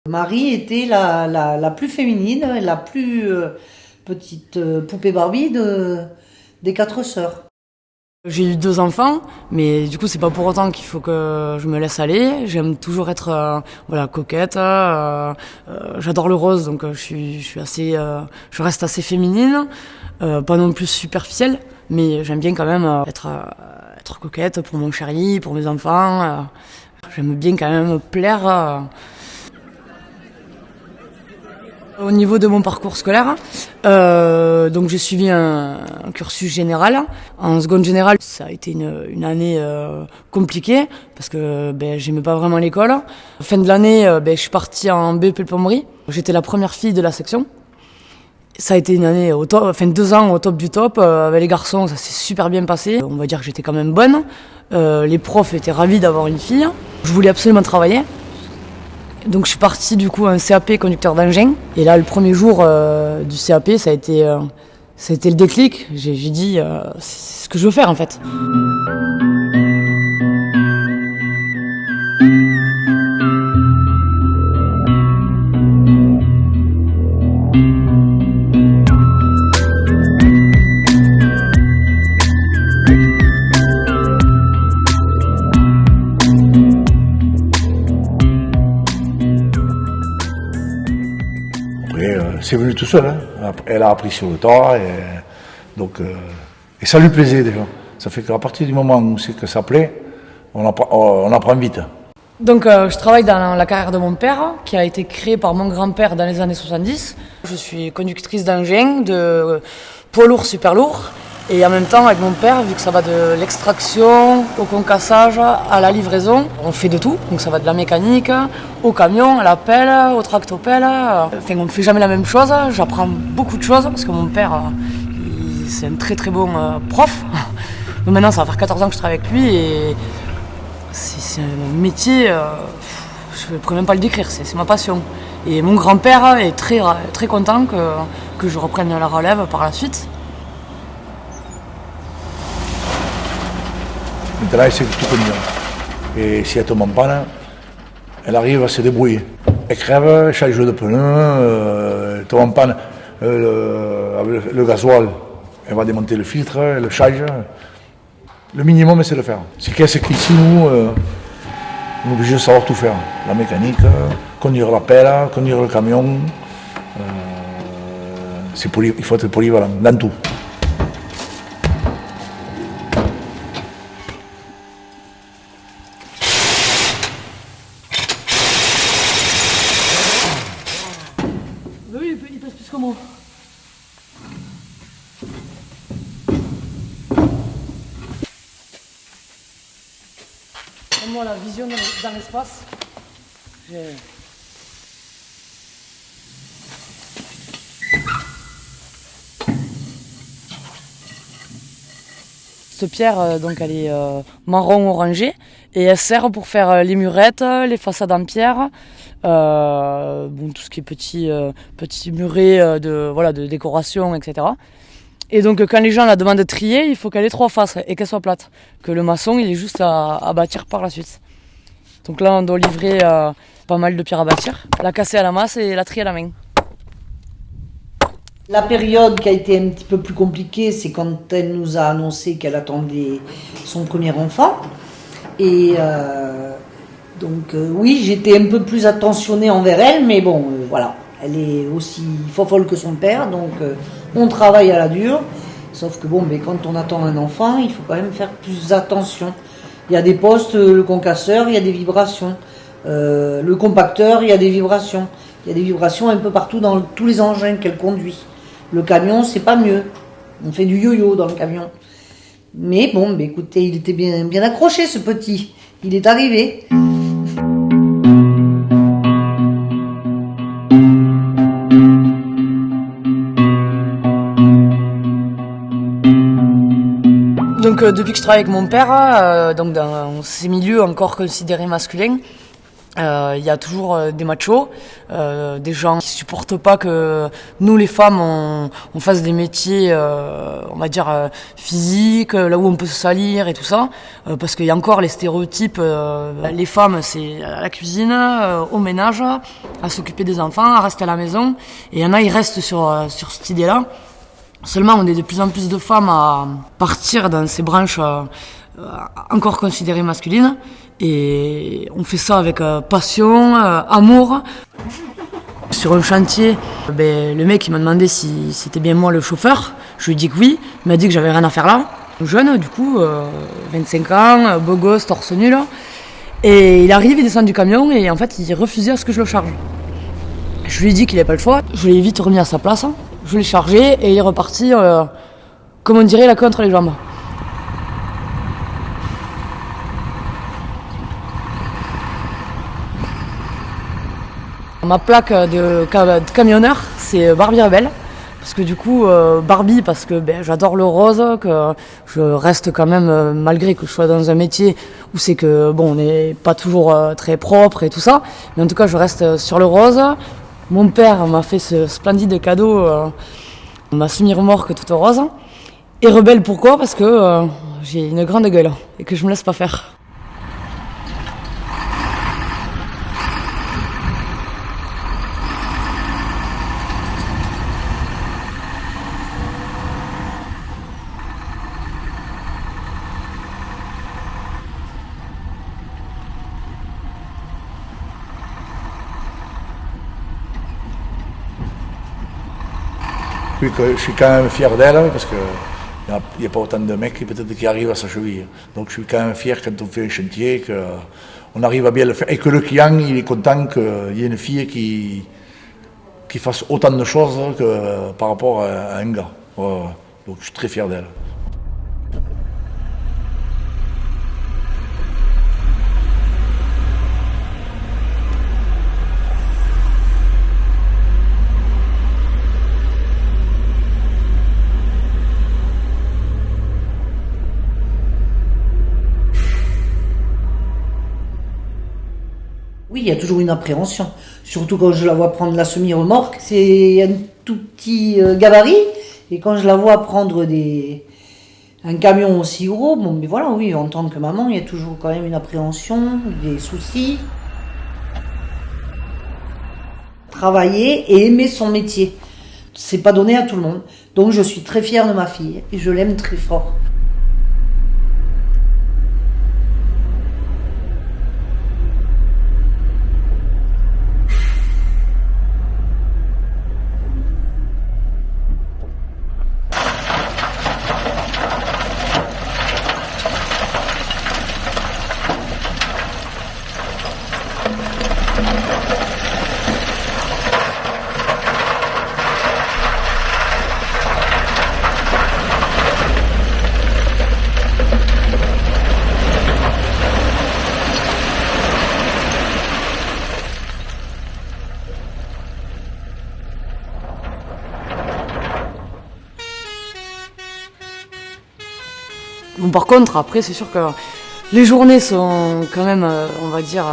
Marie était la plus féminine, la plus petite poupée Barbie des quatre sœurs. J'ai eu 2 enfants, mais du coup c'est pas pour autant qu'il faut que je me laisse aller. J'aime toujours être coquette. J'adore le rose, donc je reste assez féminine, pas non plus superficielle, mais j'aime bien quand même être coquette pour mon chéri, pour mes enfants. J'aime bien quand même plaire. Au niveau de mon parcours scolaire, donc j'ai suivi un cursus général. En seconde générale, ça a été une année compliquée parce que j'aimais pas vraiment l'école. Fin de l'année, je suis partie en BEP plomberie. J'étais la première fille de la section. Ça a été une année au top, 2 ans au top du top. Avec les garçons, ça s'est super bien passé. On va dire que j'étais quand même bonne. Les profs étaient ravis d'avoir une fille. Je voulais absolument travailler. Donc je suis partie du coup en CAP conducteur d'engin. Et là, le premier jour du CAP, ça a été le déclic. J'ai dit, c'est ce que je veux faire en fait. C'est venu tout seul. Hein. Elle a appris sur le tas et ça lui plaisait déjà. Ça fait qu'à partir du moment où c'est que ça plaît, on apprend vite. Donc je travaille dans la carrière de mon père, qui a été créée par mon grand-père dans les années 70. Je suis conductrice d'engin, de poids lourd, super lourd. Et en même temps, avec mon père, vu que ça va de l'extraction au concassage à la livraison, on fait de tout. Donc ça va de la mécanique au camion, à la pelle, au tractopelle. Enfin, on ne fait jamais la même chose. J'apprends beaucoup de choses parce que mon père, c'est un très très bon prof. Donc maintenant, ça va faire 14 ans que je travaille avec lui et c'est un métier, je ne pourrais même pas le décrire, c'est ma passion. Et mon grand-père est très, très content que je reprenne la relève par la suite. Maintenant, elle sait tout conduire. Et si elle tombe en panne, elle arrive à se débrouiller. Elle crève, elle change de pneu, elle tombe en panne. Avec le gasoil, elle va démonter le filtre, elle le change. Le minimum, c'est de le faire. C'est qu'ici, nous, on est obligé de savoir tout faire. La mécanique, conduire la pelle, conduire le camion. Il faut être polyvalent dans tout. Oui, il pèse plus que moi. Moi, la vision dans l'espace. Cette pierre, donc, elle est marron orangé et elle sert pour faire les murettes, les façades en pierre, tout ce qui est petit muret de décoration, etc. Et donc quand les gens la demandent de trier, il faut qu'elle ait 3 faces et qu'elle soit plate. Que le maçon, il est juste à bâtir par la suite. Donc là, on doit livrer pas mal de pierres à bâtir, la casser à la masse et la trier à la main. La période qui a été un petit peu plus compliquée, c'est quand elle nous a annoncé qu'elle attendait son premier enfant. Et oui, j'étais un peu plus attentionnée envers elle, mais bon, voilà. Elle est aussi folle que son père, donc on travaille à la dure. Sauf que quand on attend un enfant, il faut quand même faire plus attention. Il y a des postes, le concasseur, il y a des vibrations. Le compacteur, il y a des vibrations. Il y a des vibrations un peu partout dans tous les engins qu'elle conduit. Le camion, c'est pas mieux. On fait du yo-yo dans le camion. Mais écoutez, il était bien accroché, ce petit. Il est arrivé. Donc depuis que je travaille avec mon père, dans ces milieux encore considérés masculins, il y a toujours des machos, des gens qui supportent pas que nous les femmes on fasse des métiers on va dire physiques, là où on peut se salir et tout ça, parce qu'il y a encore les stéréotypes, les femmes c'est à la cuisine, au ménage, à s'occuper des enfants, à rester à la maison. Et il y en a, ils restent sur cette idée-là. Seulement, on est de plus en plus de femmes à partir dans ces branches encore considérées masculines. Et on fait ça avec passion, amour. Sur un chantier, le mec il m'a demandé si c'était bien moi le chauffeur. Je lui ai dit que oui. Il m'a dit que j'avais rien à faire là. Jeune, du coup, 25 ans, beau gosse, torse nul. Et il arrive, il descend du camion et en fait il refusait à ce que je le charge. Je lui ai dit qu'il n'avait pas le choix. Je l'ai vite remis à sa place. Je l'ai chargé et il est reparti, comme on dirait, la queue entre les jambes. Ma plaque de camionneur, c'est Barbie Rebelle. Parce que du coup, Barbie, parce que j'adore le rose, que je reste quand même, malgré que je sois dans un métier où c'est que, bon, on n'est pas toujours très propre et tout ça. Mais en tout cas, je reste sur le rose. Mon père m'a fait ce splendide cadeau, ma semi-remorque toute rose. Et rebelle, pourquoi ? Parce que j'ai une grande gueule et que je me laisse pas faire. Puis que je suis quand même fier d'elle, parce qu'il n'y a pas autant de mecs peut-être qui arrivent à sa cheville. Donc je suis quand même fier quand on fait un chantier, qu'on arrive à bien le faire. Et que le client il est content qu'il y ait une fille qui fasse autant de choses que par rapport à un gars. Donc je suis très fier d'elle. Oui, il y a toujours une appréhension. Surtout quand je la vois prendre la semi-remorque, c'est un tout petit gabarit. Et quand je la vois prendre un camion aussi gros, bon, mais voilà, oui, en tant que maman, il y a toujours quand même une appréhension, des soucis. Travailler et aimer son métier, c'est pas donné à tout le monde. Donc je suis très fière de ma fille et je l'aime très fort. Bon, par contre, après, c'est sûr que les journées sont quand même, on va dire,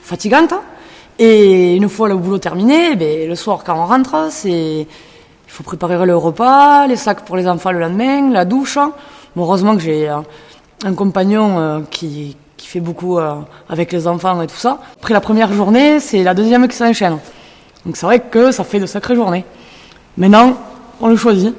fatigantes. Et une fois le boulot terminé, le soir, quand on rentre, il faut préparer le repas, les sacs pour les enfants le lendemain, la douche. Bon, heureusement que j'ai un compagnon qui fait beaucoup avec les enfants et tout ça. Après la première journée, c'est la deuxième qui s'enchaîne. Donc c'est vrai que ça fait de sacrées journées. Maintenant, on le choisit.